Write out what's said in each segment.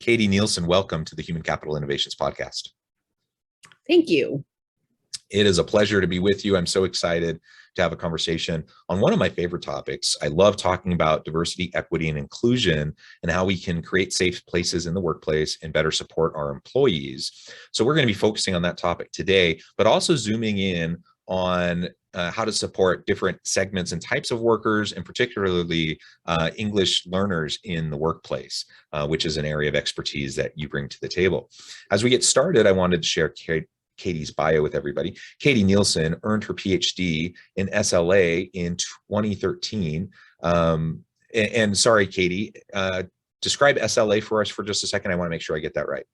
Katie Nielson, welcome to the Human Capital Innovations Podcast. Thank you. It is a pleasure to be with you. I'm so excited to have a conversation on one of my favorite topics. I love talking about diversity, equity, and inclusion and how we can create safe places in the workplace and better support our employees. So we're going to be focusing on that topic today, but also zooming in on how to support different segments and types of workers, and particularly English learners in the workplace, which is an area of expertise that you bring to the table. As we get started, I wanted to share Katie's bio with everybody. Katie Nielson earned her PhD in SLA in 2013. And sorry, Katie, describe SLA for us for just a second. I want to make sure I get that right.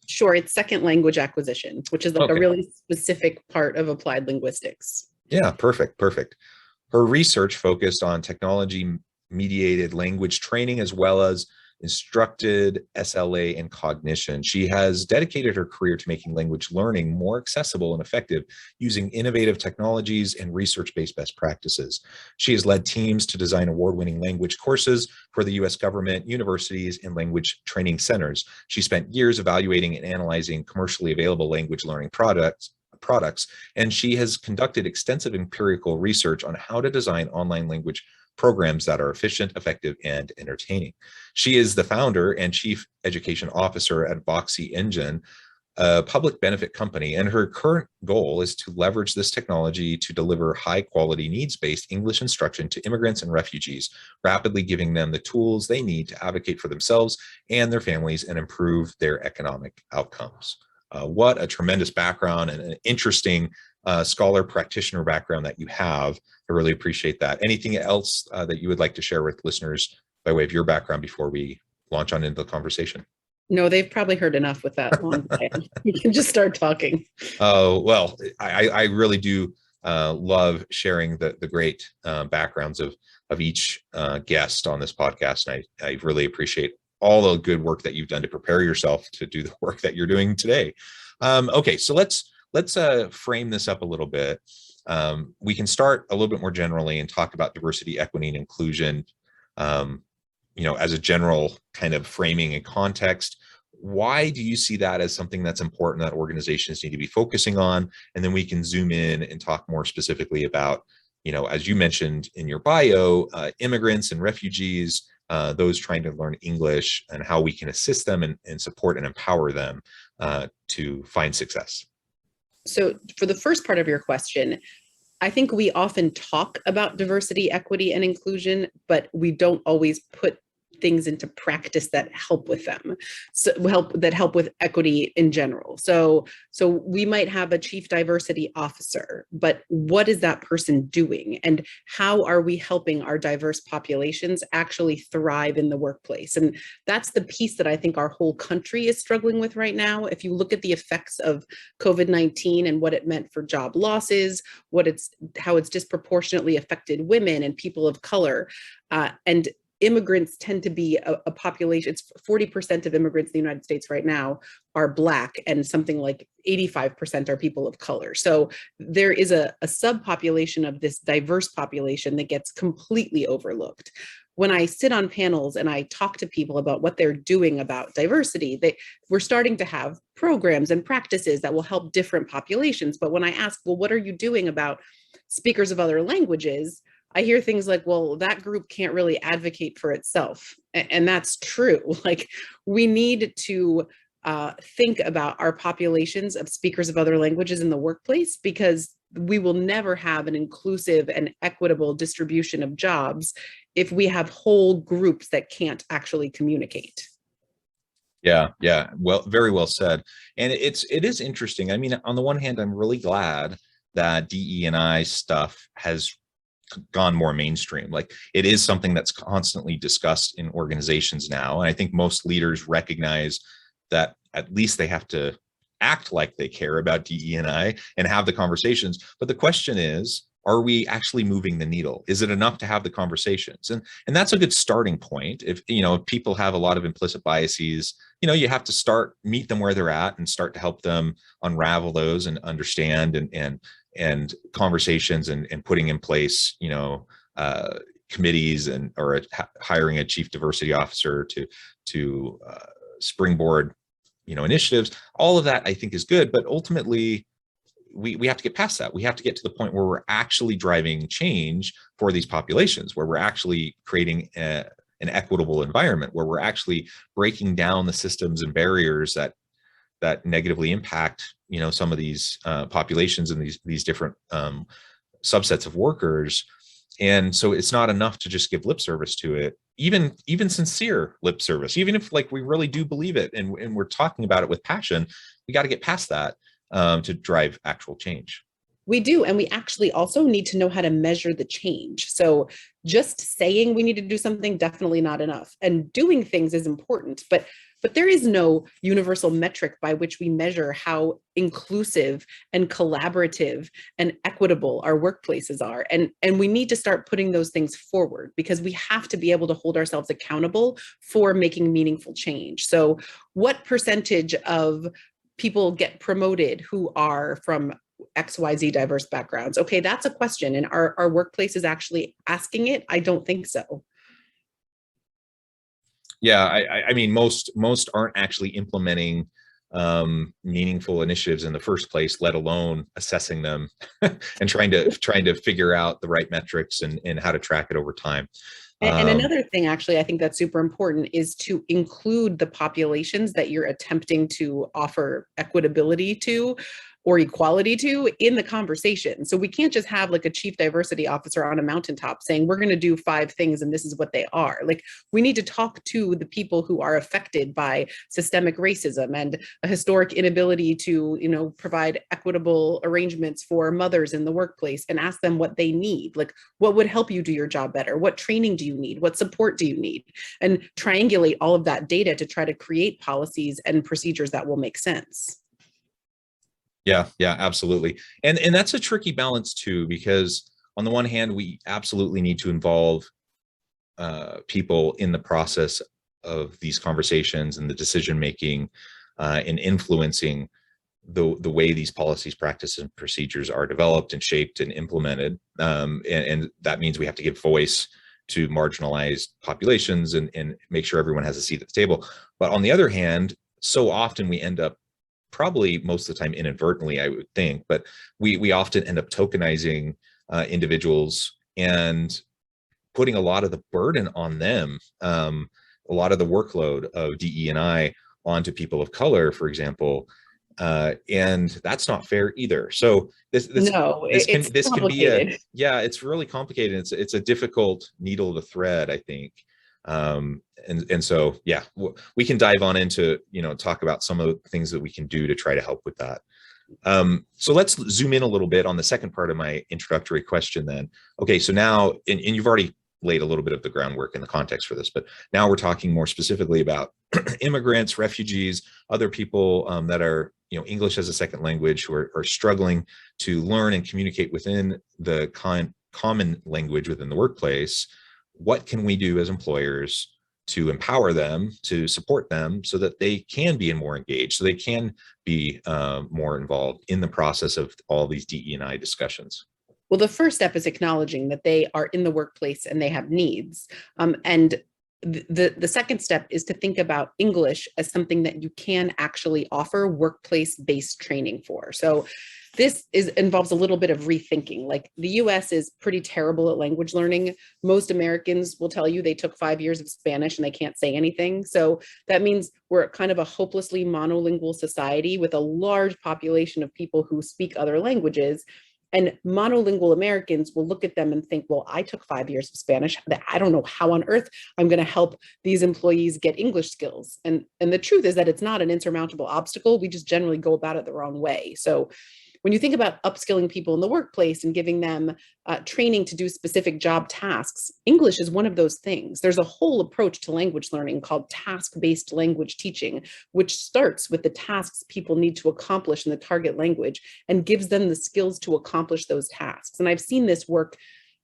Sure, it's second language acquisition, which is like a really specific part of applied linguistics. Yeah, perfect. Her research focused on technology-mediated language training as well as instructed SLA and cognition. She has dedicated her career to making language learning more accessible and effective using innovative technologies and research-based best practices. She has led teams to design award-winning language courses for the US government, universities, and language training centers. She spent years evaluating and analyzing commercially available language learning products, and she has conducted extensive empirical research on how to design online language programs that are efficient, effective, and entertaining. She is the founder and chief education officer at Voxy Engine, a public benefit company, and her current goal is to leverage this technology to deliver high-quality, needs-based English instruction to immigrants and refugees, rapidly giving them the tools they need to advocate for themselves and their families and improve their economic outcomes. What a tremendous background and an interesting scholar practitioner background that you have. I really appreciate that. Anything else that you would like to share with listeners by way of your background before we launch on into the conversation? No, they've probably heard enough with that long plan. You can just start talking. Oh, well, I really do love sharing the great backgrounds of each guest on this podcast. And I really appreciate all the good work that you've done to prepare yourself to do the work that you're doing today. Okay, so let's frame this up a little bit. We can start a little bit more generally and talk about diversity, equity, and inclusion, as a general kind of framing and context. Why do you see that as something that's important that organizations need to be focusing on? And then we can zoom in and talk more specifically about, as you mentioned in your bio, immigrants and refugees, those trying to learn English, and how we can assist them and support and empower them to find success. So for the first part of your question, I think we often talk about diversity, equity, and inclusion, but we don't always put things into practice that help with them, help with equity in general. So we might have a chief diversity officer, but what is that person doing? And how are we helping our diverse populations actually thrive in the workplace? And that's the piece that I think our whole country is struggling with right now. If you look at the effects of COVID-19 and what it meant for job losses, how it's disproportionately affected women and people of color, and immigrants tend to be a population. It's 40% of immigrants in the United States right now are Black, and something like 85% are people of color. So there is a subpopulation of this diverse population that gets completely overlooked. When I sit on panels and I talk to people about what they're doing about diversity, we're starting to have programs and practices that will help different populations. But when I ask, well, what are you doing about speakers of other languages? I hear things like, well, that group can't really advocate for itself. And that's true. Like, we need to think about our populations of speakers of other languages in the workplace, because we will never have an inclusive and equitable distribution of jobs if we have whole groups that can't actually communicate. Yeah. Well, very well said. And it is interesting. I mean, on the one hand, I'm really glad that DE&I stuff has gone more mainstream. Like, it is something that's constantly discussed in organizations now. And I think most leaders recognize that at least they have to act like they care about DE&I and have the conversations. But the question is, are we actually moving the needle? Is it enough to have the conversations? And that's a good starting point. If people have a lot of implicit biases, you have to meet them where they're at and start to help them unravel those and understand and conversations and putting in place, committees or hiring a chief diversity officer to springboard, initiatives. All of that I think is good, but ultimately we have to get past that. We have to get to the point where we're actually driving change for these populations, where we're actually creating an equitable environment, where we're actually breaking down the systems and barriers that negatively impact, some of these populations and these different subsets of workers. And so it's not enough to just give lip service to it, even sincere lip service, even if like we really do believe it and we're talking about it with passion. We got to get past that to drive actual change. We do. And we actually also need to know how to measure the change. So just saying we need to do something, definitely not enough. And doing things is important, but there is no universal metric by which we measure how inclusive and collaborative and equitable our workplaces are. And we need to start putting those things forward, because we have to be able to hold ourselves accountable for making meaningful change. So what percentage of people get promoted who are from XYZ diverse backgrounds? Okay, that's a question. And our workplace is actually asking it? I don't think so. Yeah, I mean, most aren't actually implementing meaningful initiatives in the first place, let alone assessing them and trying to figure out the right metrics and how to track it over time. And another thing, actually, I think that's super important is to include the populations that you're attempting to offer equitability to or equality to in the conversation. So we can't just have like a chief diversity officer on a mountaintop saying, we're going to do 5 things and this is what they are. Like, we need to talk to the people who are affected by systemic racism and a historic inability to, provide equitable arrangements for mothers in the workplace, and ask them what they need. Like, what would help you do your job better? What training do you need? What support do you need? And triangulate all of that data to try to create policies and procedures that will make sense. Yeah, absolutely. And that's a tricky balance too, because on the one hand, we absolutely need to involve people in the process of these conversations and the decision making and influencing the way these policies, practices, and procedures are developed and shaped and implemented. And that means we have to give voice to marginalized populations and make sure everyone has a seat at the table. But on the other hand, so often we end up, probably most of the time inadvertently, I would think, but we often end up tokenizing individuals and putting a lot of the burden on them, a lot of the workload of DE&I onto people of color, for example, and that's not fair either. So this can be it's really complicated. It's a difficult needle to thread, I think. And so, yeah, we can dive on into, talk about some of the things that we can do to try to help with that. So let's zoom in a little bit on the second part of my introductory question then. Okay, so now, and you've already laid a little bit of the groundwork and the context for this, but now we're talking more specifically about immigrants, refugees, other people that are, English as a second language, who are struggling to learn and communicate within the common language within the workplace. What can we do as employers to empower them, to support them, so that they can be more engaged, so they can be more involved in the process of all these DE&I discussions? Well, the first step is acknowledging that they are in the workplace and they have needs. And the second step is to think about English as something that you can actually offer workplace-based training for. So this involves a little bit of rethinking. Like, the US is pretty terrible at language learning. Most Americans will tell you they took 5 years of Spanish and they can't say anything. So that means we're kind of a hopelessly monolingual society with a large population of people who speak other languages. And monolingual Americans will look at them and think, well, I took 5 years of Spanish. I don't know how on earth I'm going to help these employees get English skills. And the truth is that it's not an insurmountable obstacle. We just generally go about it the wrong way. So when you think about upskilling people in the workplace and giving them training to do specific job tasks, English is one of those things. There's a whole approach to language learning called task-based language teaching, which starts with the tasks people need to accomplish in the target language and gives them the skills to accomplish those tasks. And I've seen this work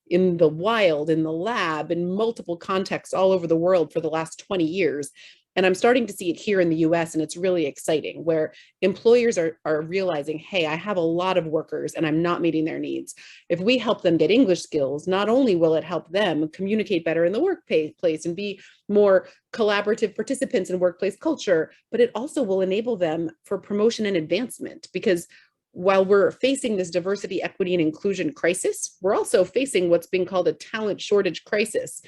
in the wild, in the lab, in multiple contexts all over the world for the last 20 years. And I'm starting to see it here in the US, and it's really exciting, where employers are realizing, hey, I have a lot of workers and I'm not meeting their needs. If we help them get English skills, not only will it help them communicate better in the workplace and be more collaborative participants in workplace culture, but it also will enable them for promotion and advancement. Because while we're facing this diversity, equity, and inclusion crisis, we're also facing what's being called a talent shortage crisis.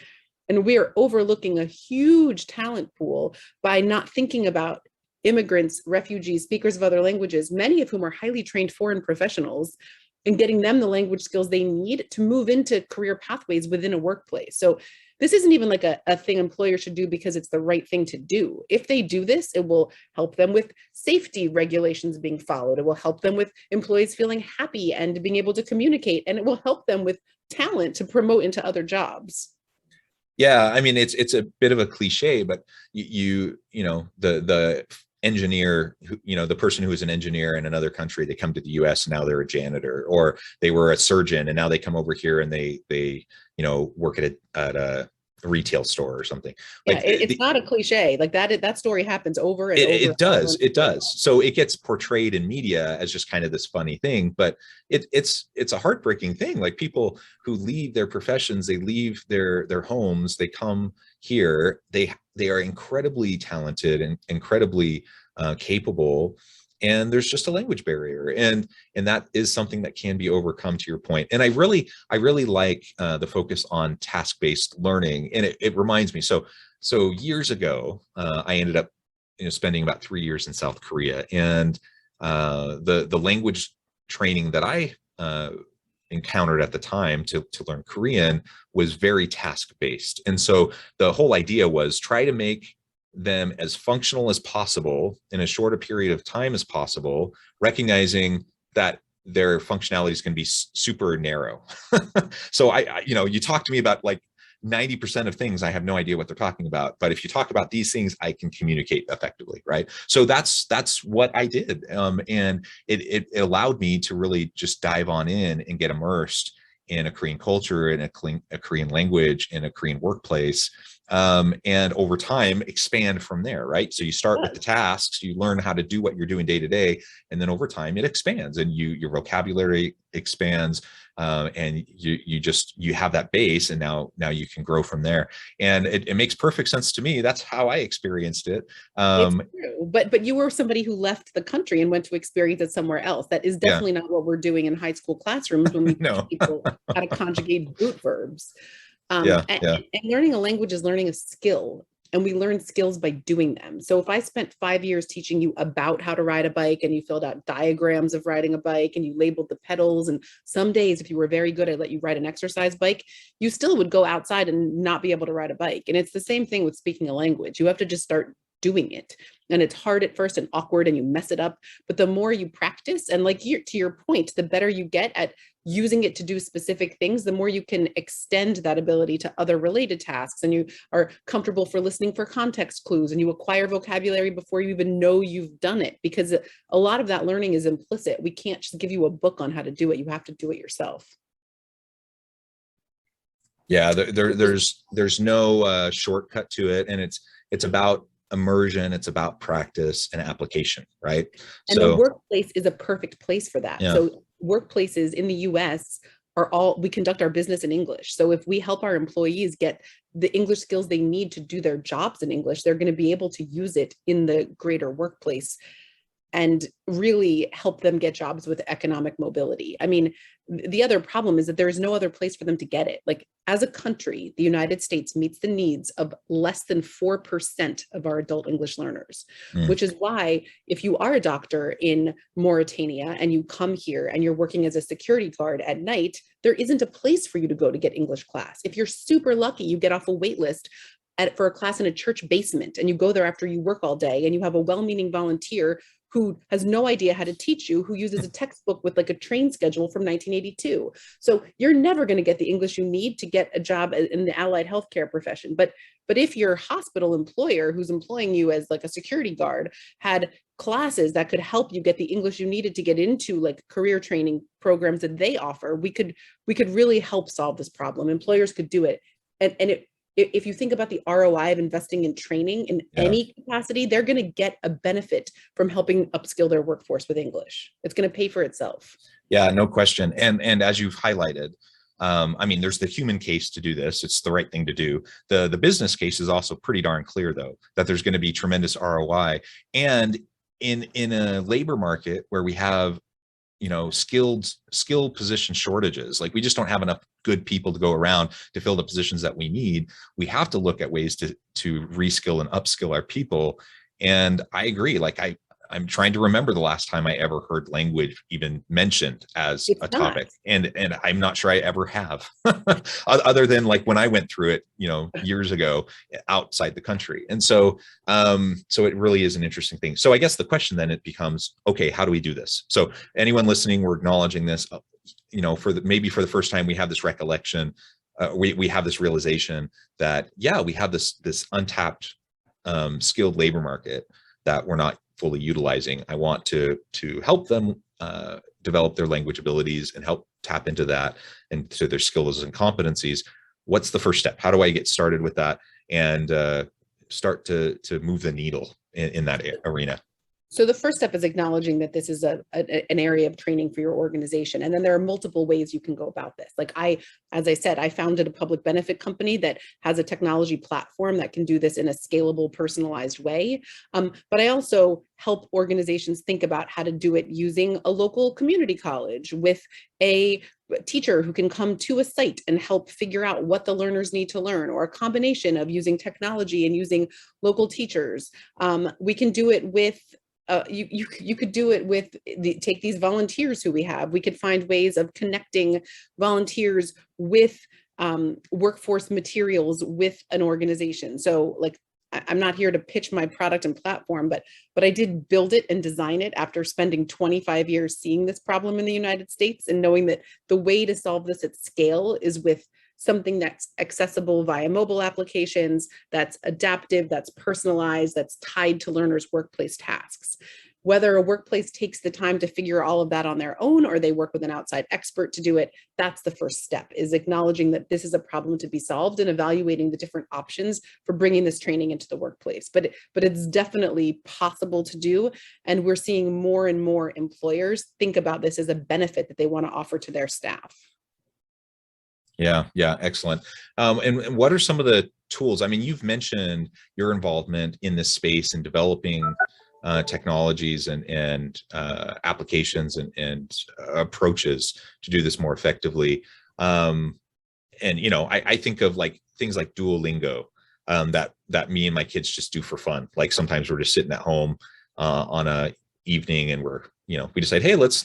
And we are overlooking a huge talent pool by not thinking about immigrants, refugees, speakers of other languages, many of whom are highly trained foreign professionals, and getting them the language skills they need to move into career pathways within a workplace. So this isn't even like a thing employers should do because it's the right thing to do. If they do this, it will help them with safety regulations being followed. It will help them with employees feeling happy and being able to communicate, and it will help them with talent to promote into other jobs. Yeah, I mean, it's a bit of a cliche, but you know, the engineer who, you know, the person who is an engineer in another country, they come to the US, now they're a janitor, or they were a surgeon and now they come over here and they you know, work at a retail store or something. Yeah, Like it's not a cliche. Like that story happens over and over. It does. It does. So it gets portrayed in media as just kind of this funny thing, but it's a heartbreaking thing. Like people who leave their professions, they leave their homes, they come here, they are incredibly talented and incredibly capable, and there's just a language barrier, and that is something that can be overcome, to your point. And I really like the focus on task-based learning, and it reminds me. So years ago, I ended up, you know, spending about 3 years in South Korea, and the language training that I encountered at the time to learn Korean was very task-based. And so the whole idea was try to make them as functional as possible in as short a period of time as possible, recognizing that their functionalities can be super narrow. So I, you know, you talk to me about like 90% of things, I have no idea what they're talking about. But if you talk about these things, I can communicate effectively, right? So that's what I did. And it allowed me to really just dive on in and get immersed in a Korean culture, in a Korean language, in a Korean workplace. And over time expand from there, right? So you start with the tasks, you learn how to do what you're doing day to day, and then over time it expands, and your vocabulary expands, and you have that base, and now you can grow from there. And it makes perfect sense to me. That's how I experienced it. It's true, but you were somebody who left the country and went to experience it somewhere else. That is definitely not what we're doing in high school classrooms when we teach people how to conjugate root verbs. And learning a language is learning a skill, and we learn skills by doing them. So if I spent 5 years teaching you about how to ride a bike, and you filled out diagrams of riding a bike, and you labeled the pedals, and some days if you were very good, I'd let you ride an exercise bike, you still would go outside and not be able to ride a bike. And it's the same thing with speaking a language. You have to just start doing it. And it's hard at first and awkward, and you mess it up. But the more you practice, and like to your point, the better you get at using it to do specific things, the more you can extend that ability to other related tasks, and you are comfortable for listening for context clues, and you acquire vocabulary before you even know you've done it, because a lot of that learning is implicit. We can't just give you a book on how to do it. You have to do it yourself. Yeah, there's no shortcut to it, and it's about immersion, it's about practice and application, right? And so the workplace is a perfect place for that. Yeah. So workplaces in the US we conduct our business in English. So if we help our employees get the English skills they need to do their jobs in English, they're going to be able to use it in the greater workplace and really help them get jobs with economic mobility. I mean, the other problem is that there is no other place for them to get it. Like, as a country, the United States meets the needs of less than 4% of our adult English learners, which is why if you are a doctor in Mauritania and you come here and you're working as a security guard at night, there isn't a place for you to go to get English class. If you're super lucky, you get off a wait list for a class in a church basement, and you go there after you work all day, and you have a well-meaning volunteer who has no idea how to teach you, who uses a textbook with like a train schedule from 1982. So you're never going to get the English you need to get a job in the allied healthcare profession. But if your hospital employer who's employing you as like a security guard had classes that could help you get the English you needed to get into like career training programs that they offer, we could really help solve this problem. Employers could do it. And if you think about the ROI of investing in training in any capacity, they're going to get a benefit from helping upskill their workforce with English. It's going to pay for itself. Yeah, no question. And as you've highlighted, I mean, there's the human case to do this. It's the right thing to do. The business case is also pretty darn clear, though, that there's going to be tremendous ROI. And in a labor market where we have, you know, skilled position shortages, like we just don't have enough good people to go around to fill the positions that we need. We have to look at ways to reskill and upskill our people. And I agree. Like I'm trying to remember the last time I ever heard language even mentioned as a topic. And I'm not sure I ever have, other than like when I went through it, you know, years ago outside the country. And so, so it really is an interesting thing. So I guess the question then it becomes, okay, how do we do this? So anyone listening, we're acknowledging this, you know, maybe for the first time, we have this recollection, we have this realization that, yeah, we have this untapped skilled labor market that we're not fully utilizing. I want to help them develop their language abilities and help tap into that and to their skills and competencies. What's the first step? How do I get started with that and start to move the needle in that arena? So the first step is acknowledging that this is an area of training for your organization. And then there are multiple ways you can go about this. Like as I said, I founded a public benefit company that has a technology platform that can do this in a scalable, personalized way. But I also help organizations think about how to do it using a local community college with a teacher who can come to a site and help figure out what the learners need to learn, or a combination of using technology and using local teachers. We can do it with you could do it with take these volunteers who we have. We could find ways of connecting volunteers with workforce materials with an organization. So like, I'm not here to pitch my product and platform, but I did build it and design it after spending 25 years seeing this problem in the United States and knowing that the way to solve this at scale is with something that's accessible via mobile applications, that's adaptive, that's personalized, that's tied to learners' workplace tasks. Whether a workplace takes the time to figure all of that on their own or they work with an outside expert to do it, that's the first step, is acknowledging that this is a problem to be solved and evaluating the different options for bringing this training into the workplace. But it's definitely possible to do. And we're seeing more and more employers think about this as a benefit that they want to offer to their staff. Yeah, excellent. And what are some of the tools? I mean, you've mentioned your involvement in this space and developing technologies and applications and approaches to do this more effectively. And you know, I think of like things like Duolingo that me and my kids just do for fun. Like sometimes we're just sitting at home on a evening and we decide, hey, let's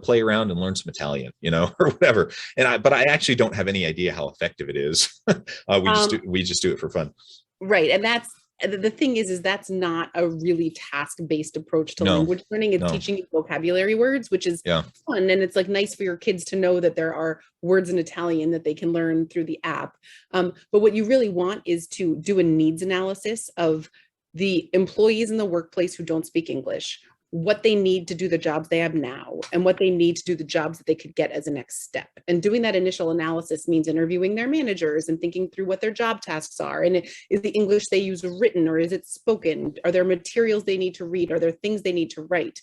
play around and learn some Italian, or whatever. But I actually don't have any idea how effective it is. We just do it for fun. Right. And that's the thing is that's not a really task-based approach to language learning. It's teaching you vocabulary words, which is fun. And it's like nice for your kids to know that there are words in Italian that they can learn through the app. But what you really want is to do a needs analysis of the employees in the workplace who don't speak English, what they need to do the jobs they have now, and what they need to do the jobs that they could get as a next step. And doing that initial analysis means interviewing their managers and thinking through what their job tasks are. And is the English they use written or is it spoken? Are there materials they need to read? Are there things they need to write?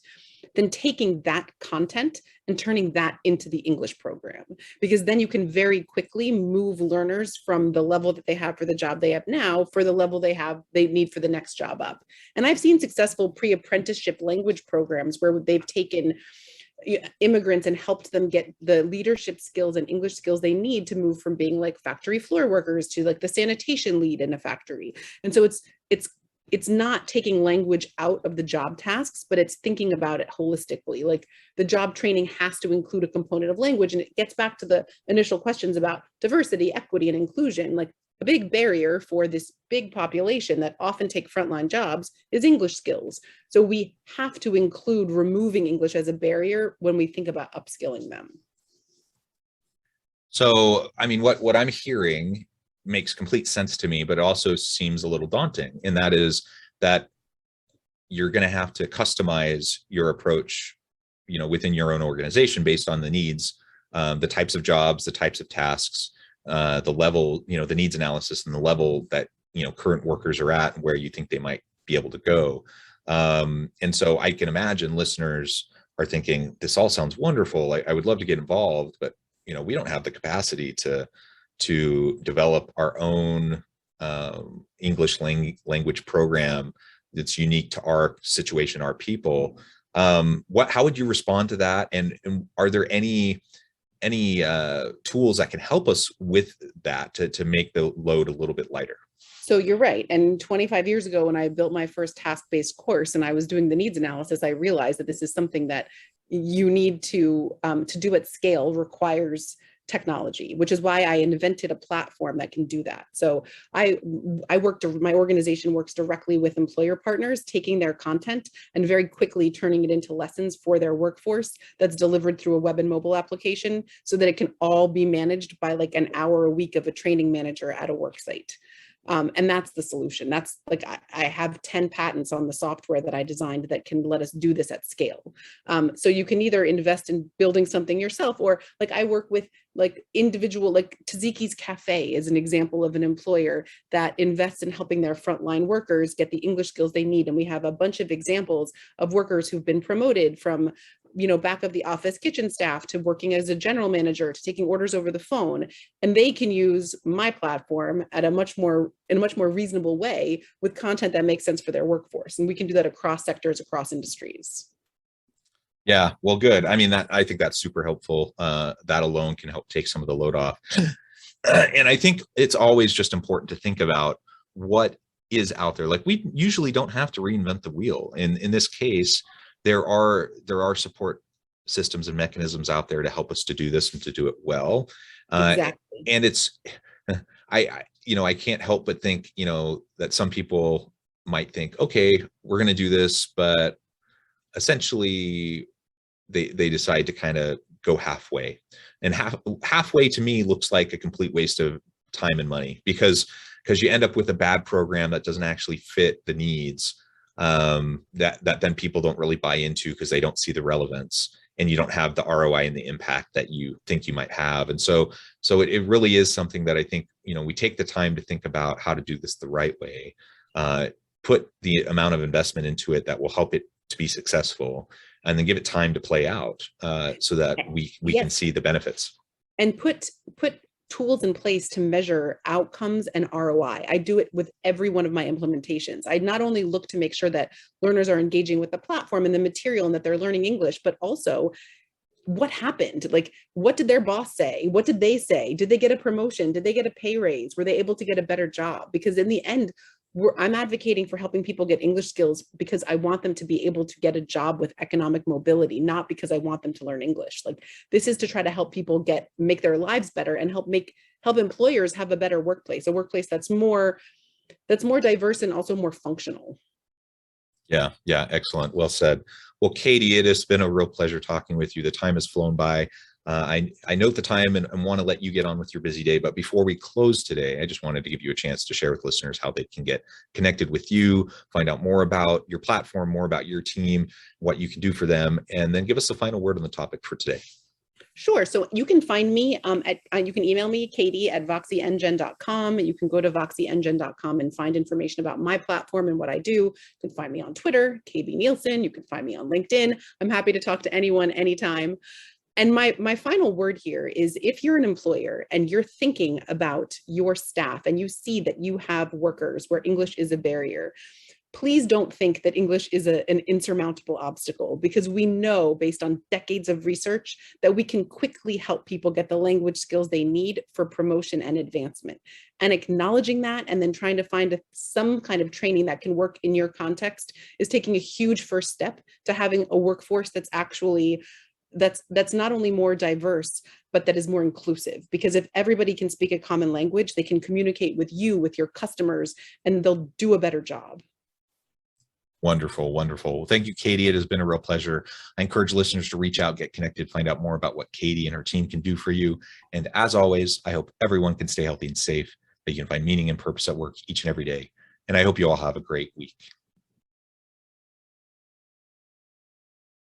Then taking that content and turning that into the English program, because then you can very quickly move learners from the level that they have for the job they have now for the level they need for the next job up. And I've seen successful pre-apprenticeship language programs where they've taken immigrants and helped them get the leadership skills and English skills they need to move from being like factory floor workers to like the sanitation lead in a factory. And so it's not taking language out of the job tasks, but it's thinking about it holistically. Like the job training has to include a component of language. And it gets back to the initial questions about diversity, equity, and inclusion. Like a big barrier for this big population that often take frontline jobs is English skills. So we have to include removing English as a barrier when we think about upskilling them. So, I mean, what I'm hearing makes complete sense to me, but it also seems a little daunting. And that is that you're going to have to customize your approach, within your own organization based on the needs, the types of jobs, the types of tasks, the level, the needs analysis and the level that, current workers are at and where you think they might be able to go. And so I can imagine listeners are thinking, this all sounds wonderful. I would love to get involved, but, we don't have the capacity to develop our own English language program that's unique to our situation, our people. How would you respond to that? And are there any tools that can help us with that to make the load a little bit lighter? So you're right. And 25 years ago, when I built my first task-based course and I was doing the needs analysis, I realized that this is something that you need to do at scale requires technology, which is why I invented a platform that can do that. So my organization works directly with employer partners, taking their content and very quickly turning it into lessons for their workforce that's delivered through a web and mobile application so that it can all be managed by like an hour a week of a training manager at a work site. And that's the solution. That's like, I have 10 patents on the software that I designed that can let us do this at scale. So you can either invest in building something yourself, or like I work with like individual, like Taziki's Cafe is an example of an employer that invests in helping their frontline workers get the English skills they need. And we have a bunch of examples of workers who've been promoted from back of the office kitchen staff to working as a general manager to taking orders over the phone. And they can use my platform in a much more reasonable way with content that makes sense for their workforce. And we can do that across sectors, across industries. Yeah, well, good. I mean, I think that's super helpful. That alone can help take some of the load off. And I think it's always just important to think about what is out there. Like, we usually don't have to reinvent the wheel. In this case, there are support systems and mechanisms out there to help us to do this and to do it well. Exactly. And it's, I can't help but think, that some people might think, okay, we're going to do this, but essentially they decide to kind of go halfway. And halfway to me looks like a complete waste of time and money, because you end up with a bad program that doesn't actually fit the needs, that then people don't really buy into because they don't see the relevance, and you don't have the ROI and the impact that you think you might have. And so it really is something that I think, we take the time to think about how to do this the right way, put the amount of investment into it that will help it to be successful, and then give it time to play out, so that we can see the benefits. And put tools in place to measure outcomes and ROI. I do it with every one of my implementations. I not only look to make sure that learners are engaging with the platform and the material and that they're learning English, but also what happened? Like, what did their boss say? What did they say? Did they get a promotion? Did they get a pay raise? Were they able to get a better job? Because in the end, I'm advocating for helping people get English skills because I want them to be able to get a job with economic mobility, not because I want them to learn English. Like, this is to try to help people make their lives better and help employers have a better workplace, a workplace that's more diverse and also more functional. Yeah. Excellent. Well said. Well, Katie, it has been a real pleasure talking with you. The time has flown by. I note the time and want to let you get on with your busy day. But before we close today, I just wanted to give you a chance to share with listeners how they can get connected with you, find out more about your platform, more about your team, what you can do for them, and then give us the final word on the topic for today. Sure. So you can find me you can email me, katie@voxyengine.com. You can go to voxyengine.com and find information about my platform and what I do. You can find me on Twitter, KB Nielson. You can find me on LinkedIn. I'm happy to talk to anyone, anytime. And my final word here is, if you're an employer and you're thinking about your staff and you see that you have workers where English is a barrier, please don't think that English is an insurmountable obstacle, because we know, based on decades of research, that we can quickly help people get the language skills they need for promotion and advancement. And acknowledging that and then trying to find some kind of training that can work in your context is taking a huge first step to having a workforce that's actually that's not only more diverse, but that is more inclusive. Because if everybody can speak a common language, they can communicate with you, with your customers, and they'll do a better job. Wonderful, wonderful. Well, thank you, Katie. It has been a real pleasure. I encourage listeners to reach out, get connected, find out more about what Katie and her team can do for you. And as always, I hope everyone can stay healthy and safe, that you can find meaning and purpose at work each and every day. And I hope you all have a great week.